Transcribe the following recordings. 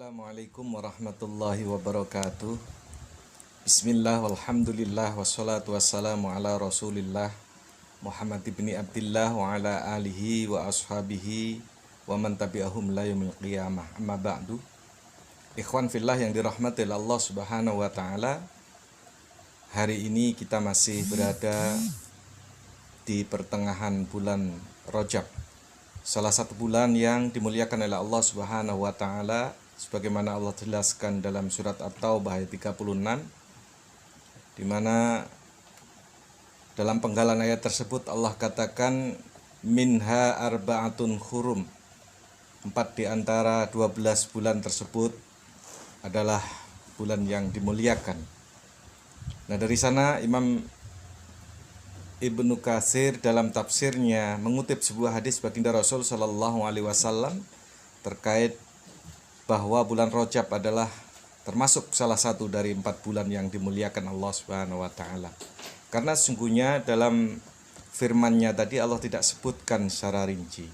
Assalamualaikum warahmatullahi wabarakatuh. Bismillah walhamdulillah wassalatu wassalamu ala rasulillah Muhammad ibni Abdillah wa ala alihi wa ashabihi wa man tabi'ahum la yaumil qiyamah. Amma ba'du. Ikhwan fillah yang dirahmati Allah subhanahu wa ta'ala, hari ini kita masih berada di pertengahan bulan Rajab, salah satu bulan yang dimuliakan oleh Allah subhanahu wa ta'ala, sebagaimana Allah jelaskan dalam surat At-Taubah ayat 36, di mana dalam penggalan ayat tersebut Allah katakan minha arba'atun hurum, 4 di antara 12 bulan tersebut adalah bulan yang dimuliakan. Nah, dari sana Imam Ibnu Katsir dalam tafsirnya mengutip sebuah hadis baginda Rasul Shallallahu Alaihi Wasallam terkait bahwa bulan Rajab adalah termasuk salah satu dari 4 bulan yang dimuliakan Allah Subhanahu Wa Taala. Karena sesungguhnya dalam firman-Nya tadi Allah tidak sebutkan secara rinci.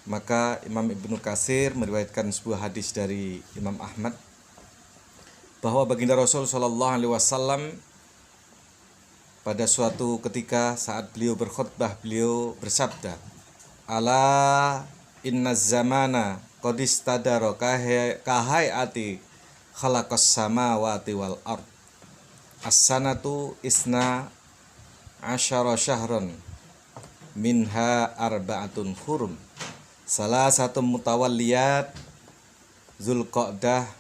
Maka Imam Ibnu Katsir meriwayatkan sebuah hadis dari Imam Ahmad bahwa baginda Rasul Shallallahu Alaihi Wasallam pada suatu ketika saat beliau berkhutbah, beliau bersabda, ala inna zamana qadistadara kahayati khalaqas samawati wal ard as-sanatu isna asyara syahran minha arba'atun hurum salah satu mutawalliyat Zulqa'dah,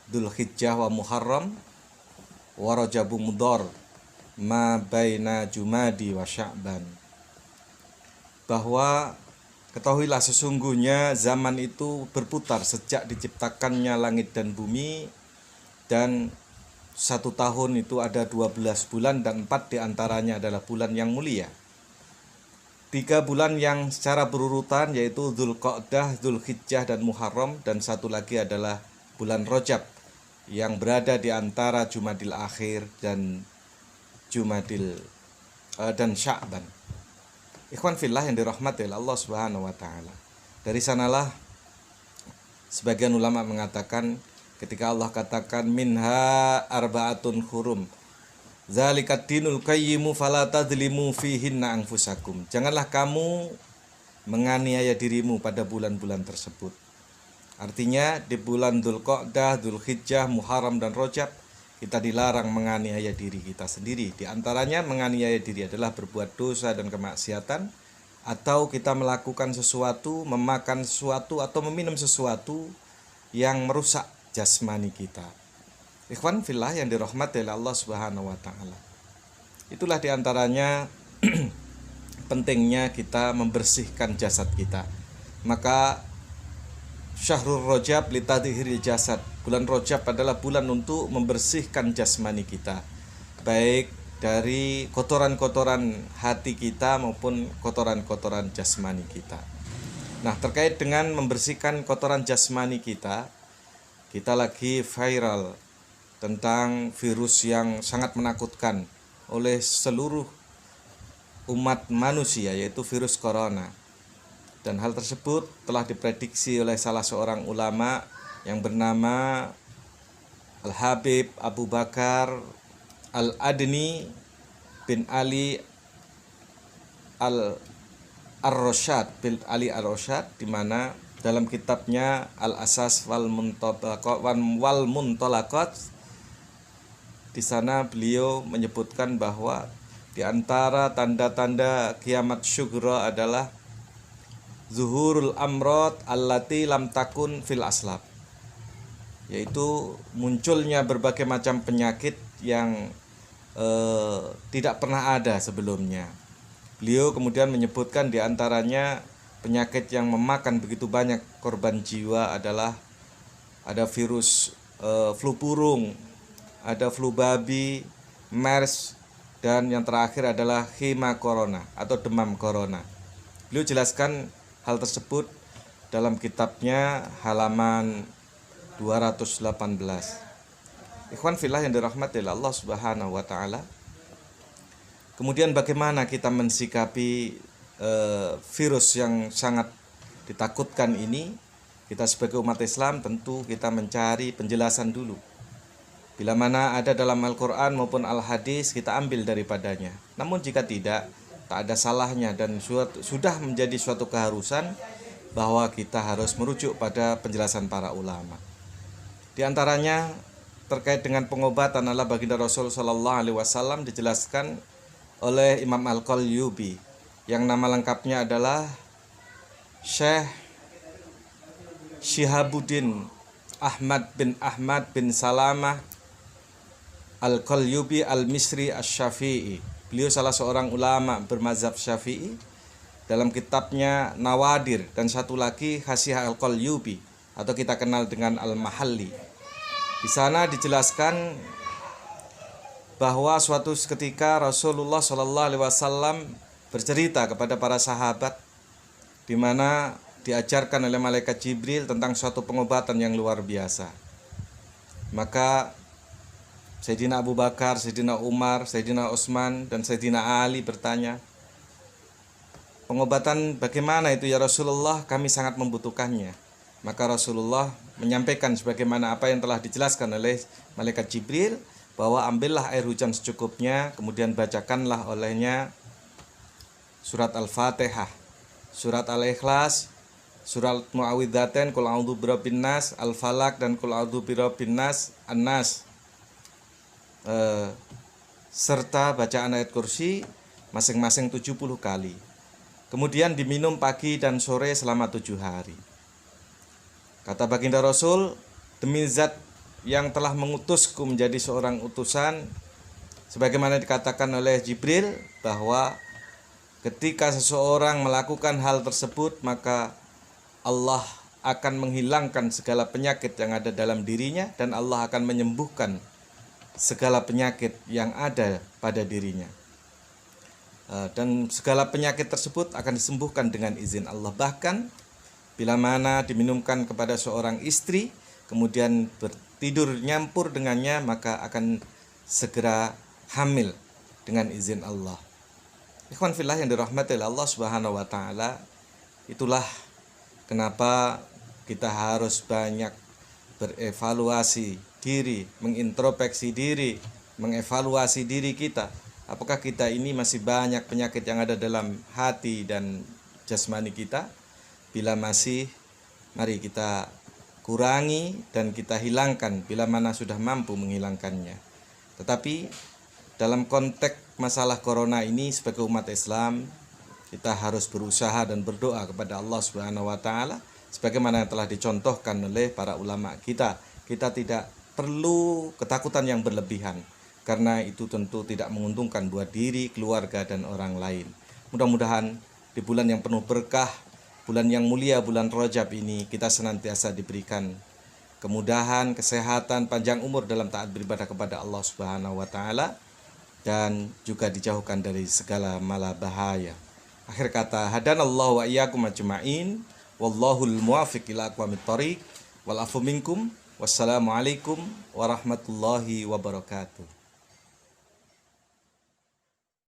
Dzulhijjah wa Muharram wa Rajabu Mudhar ma baina Jumadi wa Sya'ban. Bahwa ketahuilah sesungguhnya zaman itu berputar sejak diciptakannya langit dan bumi, dan 1 tahun itu ada 12 bulan dan 4 diantaranya adalah bulan yang mulia. 3 bulan yang secara berurutan yaitu Dzulqa'dah, Dzulhijjah dan Muharram, dan satu lagi adalah bulan Rajab yang berada di antara Jumadil Akhir dan Sya'ban. Ikhwan fillah yang dirahmati Allah Subhanahu wa taala. Dari sanalah sebagian ulama mengatakan ketika Allah katakan minha arba'atun hurum zalikat dinul qayyimu fala tadzlimu fihinna anfusakum. Janganlah kamu menganiaya dirimu pada bulan-bulan tersebut. Artinya di bulan Dzulqa'dah, Dzulhijjah, Muharram dan Rajab kita dilarang menganiaya diri kita sendiri. Di antaranya menganiaya diri adalah berbuat dosa dan kemaksiatan, atau kita melakukan sesuatu, memakan sesuatu atau meminum sesuatu yang merusak jasmani kita. Ikhwan fillah yang dirahmati oleh Allah Subhanahu wa taala. Itulah di antaranya pentingnya kita membersihkan jasad kita. Maka Syahrul Rajab litadhhiril jasad. Bulan Rajab adalah bulan untuk membersihkan jasmani kita, baik dari kotoran-kotoran hati kita maupun kotoran-kotoran jasmani kita. Nah, terkait dengan membersihkan kotoran jasmani kita, kita lagi viral tentang virus yang sangat menakutkan oleh seluruh umat manusia, yaitu virus corona. Dan hal tersebut telah diprediksi oleh salah seorang ulama yang bernama Al-Habib Abu Bakar Al-Adni bin Ali Al-Rasyad bin Ali Al-Rasyad, di mana dalam kitabnya Al-Asas wal Muntalaqat, di sana beliau menyebutkan bahwa di antara tanda-tanda kiamat syughra adalah zuhurul amrod allati lam takun fil aslab, yaitu munculnya berbagai macam penyakit yang tidak pernah ada sebelumnya. Beliau kemudian menyebutkan di antaranya penyakit yang memakan begitu banyak korban jiwa adalah ada virus flu burung, ada flu babi, MERS, dan yang terakhir adalah hima corona atau demam corona. Beliau jelaskan hal tersebut dalam kitabnya halaman 218. Ikhwan fillah yang dirahmati Allah Subhanahu wa taala. Kemudian bagaimana kita mensikapi virus yang sangat ditakutkan ini? Kita sebagai umat Islam tentu kita mencari penjelasan dulu. Bila mana ada dalam Al-Quran maupun Al-Hadis, kita ambil daripadanya. Namun jika tidak, tak ada salahnya dan sudah menjadi suatu keharusan bahwa kita harus merujuk pada penjelasan para ulama. Di antaranya terkait dengan pengobatan ala baginda Rasul Sallallahu Alaihi Wasallam dijelaskan oleh Imam Al-Qalyubi yang nama lengkapnya adalah Syekh Syihabuddin Ahmad bin Salamah Al-Qalyubi Al-Misri Asy-Syafi'i. Beliau salah seorang ulama bermazhab Syafi'i. Dalam kitabnya Nawadir dan satu lagi Hasyiah Al-Qalyubi atau kita kenal dengan Al-Mahalli. Di sana dijelaskan bahwa suatu ketika Rasulullah Shallallahu Alaihi Wasallam bercerita kepada para sahabat, di mana diajarkan oleh malaikat Jibril tentang suatu pengobatan yang luar biasa. Maka Sayyidina Abu Bakar, Sayyidina Umar, Sayyidina Utsman dan Sayyidina Ali bertanya, pengobatan bagaimana itu ya Rasulullah, kami sangat membutuhkannya. Maka Rasulullah menyampaikan sebagaimana apa yang telah dijelaskan oleh malaikat Jibril, bahwa ambillah air hujan secukupnya, kemudian bacakanlah olehnya surat Al-Fatihah, surat Al-Ikhlas, surat Muawwidzatain, Qul a'udzu birabbin nas, Al-Falaq dan Qul a'udzu birabbin nas, An-Nas, serta bacaan ayat kursi masing-masing 70 kali. Kemudian diminum pagi dan sore selama 7 hari. Kata baginda Rasul, demi zat yang telah mengutusku menjadi seorang utusan, sebagaimana dikatakan oleh Jibril, bahwa ketika seseorang melakukan hal tersebut, maka Allah akan menghilangkan segala penyakit yang ada dalam dirinya, dan Allah akan menyembuhkan segala penyakit yang ada pada dirinya. Dan segala penyakit tersebut akan disembuhkan dengan izin Allah. Bahkan bila mana diminumkan kepada seorang istri, kemudian tidur nyampur dengannya, maka akan segera hamil dengan izin Allah. Ikhwan fillah yang dirahmati Allah Subhanahu wa taala, itulah kenapa kita harus banyak berevaluasi diri, mengintrospeksi diri, mengevaluasi diri kita. Apakah kita ini masih banyak penyakit yang ada dalam hati dan jasmani kita? Bila masih, mari kita kurangi dan kita hilangkan bila mana sudah mampu menghilangkannya. Tetapi dalam konteks masalah corona ini, sebagai umat Islam, kita harus berusaha dan berdoa kepada Allah Subhanahu wa taala sebagaimana yang telah dicontohkan oleh para ulama kita. Kita tidak perlu ketakutan yang berlebihan, karena itu tentu tidak menguntungkan buat diri, keluarga, dan orang lain. Mudah-mudahan di bulan yang penuh berkah, bulan yang mulia, bulan Rajab ini, kita senantiasa diberikan kemudahan, kesehatan, panjang umur dalam taat beribadah kepada Allah Subhanahu wa taala, dan juga dijauhkan dari segala mala bahaya. Akhir kata, hadanallahu wa iyyakum ajma'in, wallahul muwaffiq ila aqwamit thoriq, wal afu minkum, wassalamualaikum warahmatullahi wabarakatuh.